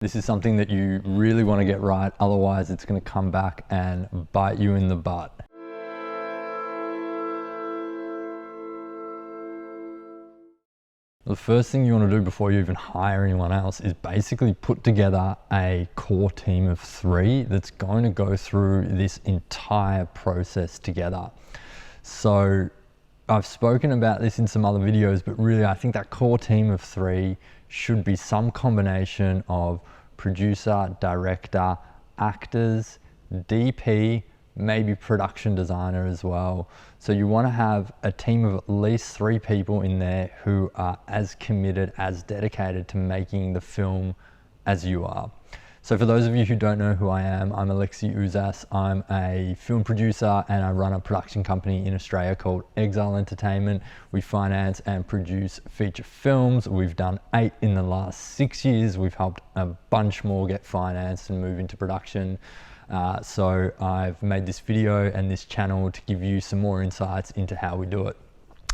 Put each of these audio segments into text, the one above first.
This is something that you really want to get right, otherwise it's going to come back and bite you in the butt. The first thing you want to do before you even hire anyone else is basically put together a core team of 3 that's going to go through this entire process together. So I've spoken about this in some other videos, but really I think that core team of 3 should be some combination of producer, director, actors, DP, maybe production designer as well. So you want to have a team of at least 3 people in there who are as committed, as dedicated to making the film as you are. So for those of you who don't know who I am, I'm Alexi Ouzas. I'm a film producer and I run a production company in Australia called Exile Entertainment. We finance and produce feature films. We've done 8 in the last 6 years. We've helped a bunch more get financed and move into production. So I've made this video and this channel to give you some more insights into how we do it.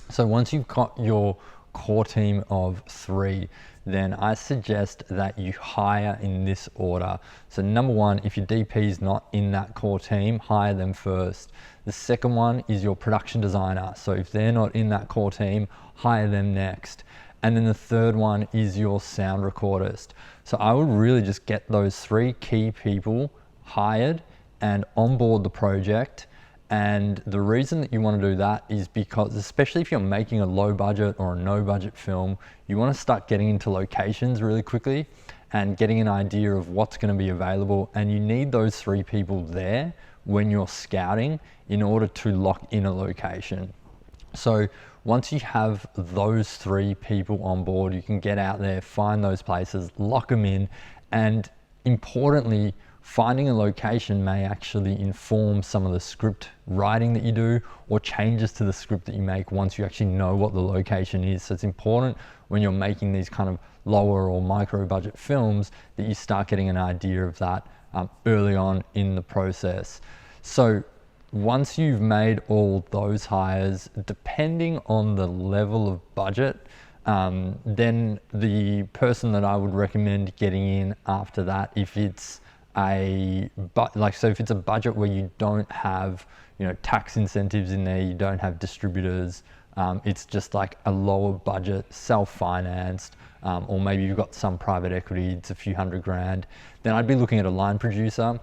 So once you've got your core team of 3, then I suggest that you hire in this order. So number 1, if your DP is not in that core team, hire them first. The second one is your production designer. So if they're not in that core team, hire them next. And then the third one is your sound recordist. So I would really just get those 3 key people hired and on board the project. And the reason that you want to do that is because, especially if you're making a low budget or a no budget film, you want to start getting into locations really quickly and getting an idea of what's going to be available. And you need those 3 people there when you're scouting in order to lock in a location. So once you have those 3 people on board, you can get out there, find those places, lock them in, and importantly, finding a location may actually inform some of the script writing that you do or changes to the script that you make once you actually know what the location is. So it's important when you're making these kind of lower or micro budget films that you start getting an idea of that early on in the process. So once you've made all those hires, depending on the level of budget, then the person that I would recommend getting in after that, if it's if it's a budget where you don't have, tax incentives in there, you don't have distributors, it's just like a lower budget, self-financed, or maybe you've got some private equity, it's a few $100,000, then I'd be looking at a line producer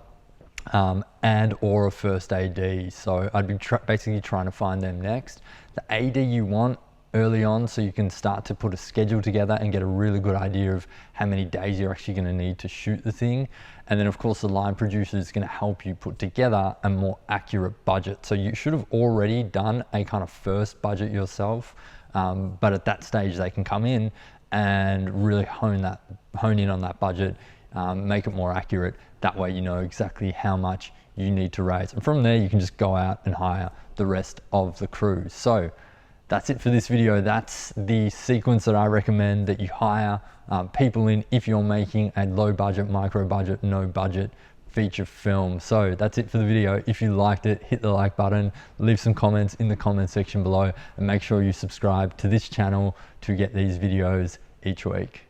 and or a first AD. So I'd be basically trying to find them next. The AD you want early on, so you can start to put a schedule together and get a really good idea of how many days you're actually going to need to shoot the thing. And then of course the line producer is going to help you put together a more accurate budget. So you should have already done a kind of first budget yourself, but at that stage they can come in and really hone in on that budget, make it more accurate. That way you know exactly how much you need to raise. And from there you can just go out and hire the rest of the crew. So that's it for this video. That's the sequence that I recommend that you hire people in if you're making a low budget, micro budget, no budget feature film. So that's it for the video. If you liked it, hit the like button, leave some comments in the comment section below, and make sure you subscribe to this channel to get these videos each week.